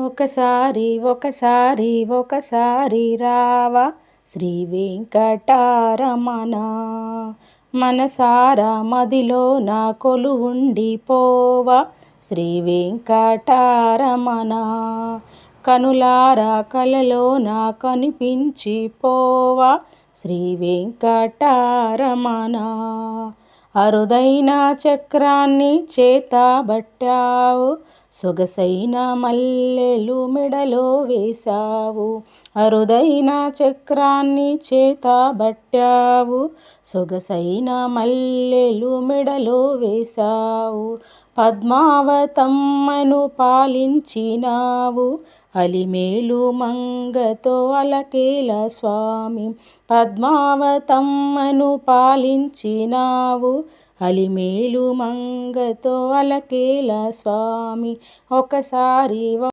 ఒకసారి ఒకసారి ఒకసారి రావా శ్రీ వెంకటరమణ, మనసారా మదిలో నా కొలువుండిపోవా శ్రీ వెంకటరమణ, కనులారా కలలో నా కనిపించిపోవా శ్రీ వెంకటరమణ. అరుదైన చక్రాన్ని చేతబట్టావు, సొగసైన మల్లెలు మెడలో వేశావు. అరుదైన చక్రాన్ని చేతబట్టావు, సొగసైన మల్లెలు మెడలో వేశావు. పద్మావతమ్మను పాలించినావు, అలిమేలు మంగతో అలకేల స్వామి. పద్మావతమ్మను పాలించినావు, అలిమేలు మంగతో అలకేల స్వామి. ఒకసారి